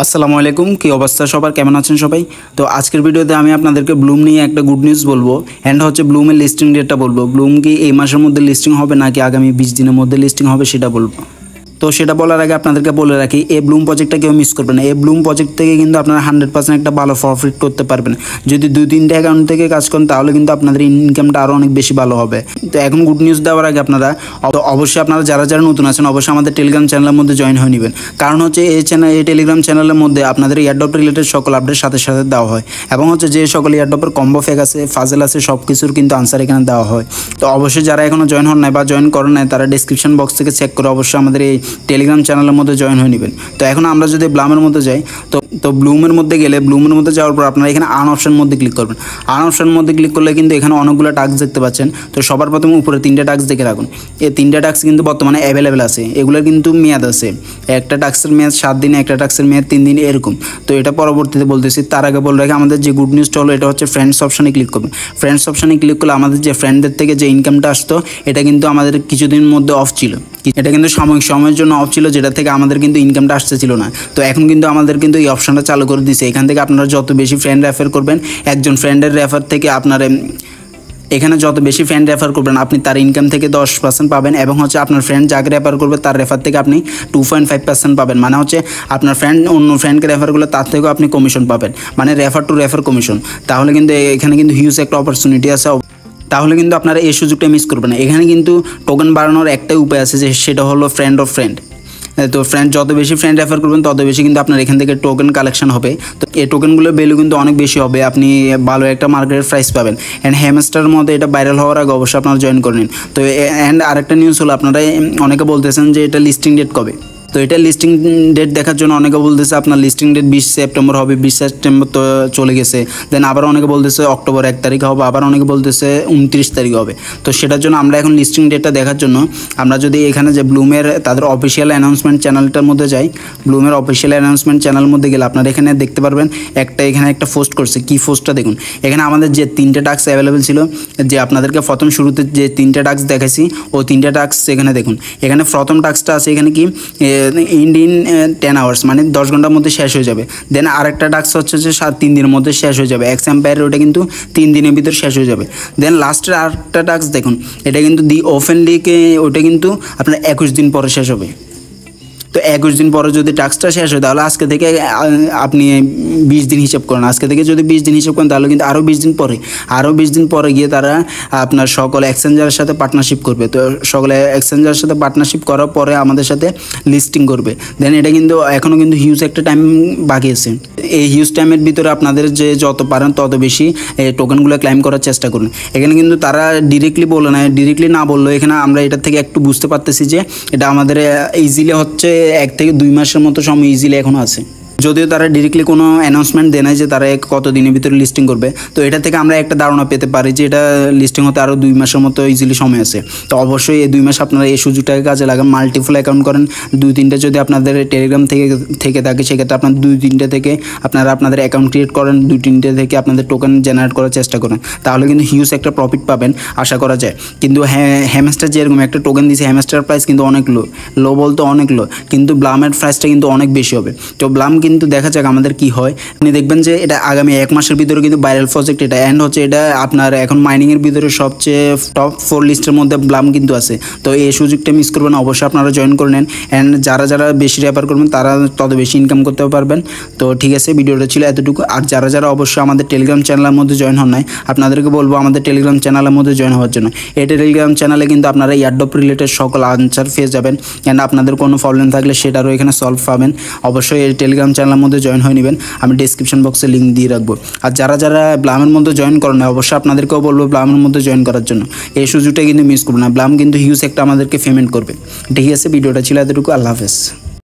আসসালামু আলাইকুম, কি অবস্থা সবার, কেমন আছেন সবাই? তো আজকের ভিডিওতে আমি আপনাদেরকে ব্লুম নিয়ে একটা গুড নিউজ বলবো। অ্যান্ড হচ্ছে ব্লুমের লিস্টিং ডেটটা বলবো। ব্লুম কি এই মাসের মধ্যে লিস্টিং হবে নাকি আগামী 20 দিনের মধ্যে লিস্টিং হবে সেটা বলবো। তো সেটা বলার আগে আপনাদেরকে বলে রাখি, এই ব্লুম প্রজেক্টটা কেউ মিস করবেন না। এই ব্লুম প্রজেক্ট থেকে কিন্তু আপনারা 100% একটা ভালো প্রফিট করতে পারবেন। যদি 2-3টা অ্যাকাউন্ট থেকে কাজ করেন তাহলে কিন্তু আপনাদের ইনকামটা আরও অনেক বেশি ভালো হবে। তো এখন গুড নিউজ দেওয়ার আগে অবশ্যই আপনারা যারা যারা নতুন আছেন অবশ্যই আমাদের টেলিগ্রাম চ্যানেলের মধ্যে জয়েন হয়ে নেবেন। কারণ হচ্ছে এই টেলিগ্রাম চ্যানেলের মধ্যে আপনাদের এয়ারড্রপ রিলেটেড সকল আপডেট সাথে সাথে দেওয়া হয়, এবং হচ্ছে যে সকল এয়ারড্রপের কম্বো ফেক আছে, ফাজেল আছে, সব কিছুর কিন্তু আনসার এখানে দেওয়া হয়। তো অবশ্যই যারা এখনও জয়েন হন নাই বা জয়েন করেন নাই তারা ডিসক্রিপশন বক্স থেকে চেক করে অবশ্যই আমাদের এই টেলিগ্রাম চ্যানেলের মধ্যে জয়েন হয়ে নেবেন। তো এখন আমরা যদি ব্লামের মধ্যে যাই, তো ব্লুমের মধ্যে গেলে ব্লুমের মধ্যে যাওয়ার পর আপনারা এখানে আর্ন অপশনের মধ্যে ক্লিক করবেন। আর্ন অপশনের মধ্যে ক্লিক করলে কিন্তু এখানে অনেকগুলো টাস্ক দেখতে পাচ্ছেন। তো সবার প্রথমে উপরে 3টে টাস্ক দেখে রাখুন। এই 3টে টাস্ক কিন্তু বর্তমানে অ্যাভেলেবেল আছে, এগুলোর কিন্তু মেয়াদ আছে। একটা টাস্কের মেয়াদ 7 দিন, একটা টাস্কের মেয়াদ 3 দিন, এরকম। তো এটা পরবর্তীতে বলতেছি, তার আগে বলে রাখি আমাদের যে গুড নিউজটা হলো এটা হচ্ছে ফ্রেন্ডস অপশনে ক্লিক করবেন। ফ্রেন্ডস অপশনে ক্লিক করলে আমাদের যে ফ্রেন্ডদের থেকে যে ইনকামটা আসতো এটা কিন্তু আমাদের কিছুদিনের মধ্যে অফ ছিল। এটা কিন্তু সাময়িক সময়ের জন্য অফ ছিল, যেটা থেকে আমাদের কিন্তু ইনকামটা আসতেছিল না। তো এখন কিন্তু আমাদের কিন্তু এই অপশনটা চালু করে দিয়েছে। এখান থেকে আপনারা যত বেশি ফ্রেন্ড রেফার করবেন, একজন ফ্রেন্ডের রেফার থেকে আপনারা এখানে যত বেশি ফ্রেন্ড রেফার করবেন আপনি তার ইনকাম থেকে 10% পাবেন, এবং হচ্ছে আপনার ফ্রেন্ড যাকে রেফার করবে তার রেফার থেকে আপনি 2.5% পাবেন। মানে হচ্ছে আপনার ফ্রেন্ড অন্য ফ্রেন্ডকে রেফার করলে তার থেকেও আপনি কমিশন পাবেন, মানে রেফার টু রেফার কমিশন। তাহলে কিন্তু এখানে কিন্তু হিউজ একটা অপরচুনিটি আছে। তাহলে কিন্তু আপনারা এই সুযোগটা মিস করবেন না। এখানে কিন্তু টোকেন বাড়ানোর একটাই উপায় আছে, যে সেটা হলো ফ্রেন্ড অফ ফ্রেন্ড। তো যত বেশি ফ্রেন্ড রেফার করবেন তত বেশি কিন্তু আপনার এখান থেকে টোকেন কালেকশন হবে। তো এই টোকেনগুলোর ভ্যালু কিন্তু অনেক বেশি হবে, আপনি ভালো একটা মার্কেটের প্রাইস পাবেন। অ্যান্ড হ্যামস্টারের মধ্যে এটা ভাইরাল হওয়ার আগে অবশ্যই আপনারা জয়েন করে নিন। তো অ্যান্ড আরেকটা নিউজ হলো, আপনারা অনেকে বলতেছেন যে এটা লিস্টিং ডেট কবে। তো এটা লিস্টিং ডেট দেখার জন্য অনেকে বলতেছে আপনার লিস্টিং ডেট 20 সেপ্টেম্বর হবে। 20 সেপ্টেম্বর তো চলে গেছে। দেন আবার অনেকে বলতেছে অক্টোবর 1 তারিখে হবে, আবার অনেকে বলতেছে 29 তারিখে হবে। তো সেটার জন্য আমরা এখন লিস্টিং ডেটটা দেখার জন্য আমরা যদি এখানে যে ব্লুমের তাদের অফিসিয়াল অ্যানাউন্সমেন্ট চ্যানেলটার মধ্যে যাই, ব্লুমের অফিসিয়াল অ্যানাউন্সমেন্ট চ্যানেলের মধ্যে গেলে আপনারা এখানে দেখতে পারবেন এখানে একটা পোস্ট করছে। কি পোস্টটা দেখুন, এখানে আমাদের যে 3টে টাস্ক অ্যাভেলেবেল ছিল, যে আপনাদেরকে প্রথম শুরুতে যে 3টে টাস্ক দেখাইছি ওই 3টে টাস্ক এখানে দেখুন। এখানে প্রথম টাস্কটা আছে এখানে কি ইন 10 আওয়ার্স, মানে 10 ঘন্টার মধ্যে শেষ হয়ে যাবে। দেন আরেকটা টাস্ক হচ্ছে যে 3 দিনের মধ্যে শেষ হয়ে যাবে। এক্সাম্পায়ার ওটা কিন্তু 3 দিনের ভিতরে শেষ হয়ে যাবে। দেন লাস্টের আরেকটা টাস্ক দেখুন, এটা কিন্তু দি ওপেনলিকে, ওটা কিন্তু আপনার 21 দিন পরে শেষ হবে। তো 21 দিন পরে যদি টাস্কটা শেষ হয় তাহলে আজকে থেকে আপনি 20 দিন হিসাব করেন। আজকে থেকে যদি 20 দিন হিসাব করেন তাহলে কিন্তু আরও 20 দিন পরে গিয়ে তারা আপনার সকল এক্সচেঞ্জারের সাথে পার্টনারশিপ করবে। তো সকলে এক্সচেঞ্জারের সাথে পার্টনারশিপ করার পরে আমাদের সাথে লিস্টিং করবে। দেন এটা কিন্তু এখনও কিন্তু হিউজ একটা টাইম বাকি আছে। এই হিউজ টাইমের ভিতরে আপনাদের যে যত পারেন তত বেশি এই টোকেনগুলো ক্লাইম করার চেষ্টা করুন। এখানে কিন্তু তারা ডিরেক্টলি বলে না, ডিরেক্টলি না বললেও এখানে আমরা এটা থেকে একটু বুঝতে পারতেছি যে এটা আমাদের ইজিলি হচ্ছে 1 থেকে 2 মাসের মতো সময় ইজিলি এখনও আছে। যদিও তারা ডিরেক্টলি কোনো অ্যানাউন্সমেন্ট দেয় না যে তারা কত দিনের ভিতরে লিস্টিং করবে। তো এটা থেকে আমরা একটা ধারণা পেতে পারি যে এটা লিস্টিং হতে আরও 2 মাসের মতো ইজিলি সময় আছে। তো অবশ্যই এই 2 মাস আপনারা এই সুযোগটাকে কাজে লাগান। মাল্টিপল অ্যাকাউন্ট করেন, 2-3টে যদি আপনাদের টেলিগ্রাম থেকে থাকে সেক্ষেত্রে আপনার 2-3টে থেকে আপনারা আপনাদের অ্যাকাউন্ট ক্রিয়েট করেন, 2-3টে থেকে আপনাদের টোকেন জেনারেট করার চেষ্টা করেন। তাহলে কিন্তু হিউজ একটা প্রফিট পাবেন আশা করা যায়। কিন্তু হ্যামস্টার যেরকম একটা টোকেন দিয়েছে, হ্যামস্টার প্রাইস কিন্তু অনেক লো বলতে অনেক লো, কিন্তু ব্লামের প্রাইসটা কিন্তু অনেক বেশি হবে। তো ব্লাম কিন্তু দেখা যাক আমাদের কি হয়। আপনি দেখবেন যে এটা আগামী 1 মাসের ভিতরে কিন্তু ভাইরাল প্রজেক্ট এটা। অ্যান্ড হচ্ছে এটা আপনার এখন মাইনিংয়ের ভিতরে সবচেয়ে টপ 4 লিস্টের মধ্যে ব্লাম কিন্তু আছে। তো এই সুযোগটা মিস করবেন না, অবশ্যই আপনারা জয়েন করে নেন। অ্যান্ড যারা বেশি রেফার করবেন তারা তত বেশি ইনকাম করতে পারবেন। তো ঠিক আছে, ভিডিওটা ছিল এতটুকু। আর যারা অবশ্যই আমাদের টেলিগ্রাম চ্যানেলের মধ্যে জয়েন হন নাই, আপনাদেরকে বলবো আমাদের টেলিগ্রাম চ্যানেলের মধ্যে জয়েন হওয়ার জন্য। এই টেলিগ্রাম চ্যানেলে কিন্তু আপনারা এয়ারড্রপ রিলেটেড সকল আনসার পেয়ে যাবেন। অ্যান্ড আপনাদের কোনো প্রবলেম থাকলে সেটারও এখানে সলভ পাবেন। অবশ্যই এই টেলিগ্রাম চ্যানেলের মধ্যে জয়েন হয়ে নেবেন, আমি ডিসক্রিপশন বক্সে লিঙ্ক দিয়ে রাখবো। আর যারা ব্লামের মধ্যে জয়েন করেন না অবশ্যই আপনাদেরকেও বলবো ব্লামের মধ্যে জয়েন করার জন্য। এই সুযোগটা কিন্তু মিস করবেন না, ব্লাম কিন্তু হিউজ একটা আমাদেরকে পেমেন্ট করবে। ঠিক আছে, ভিডিওটা ছিল এতটুকু। আল্লাহ হাফেজ।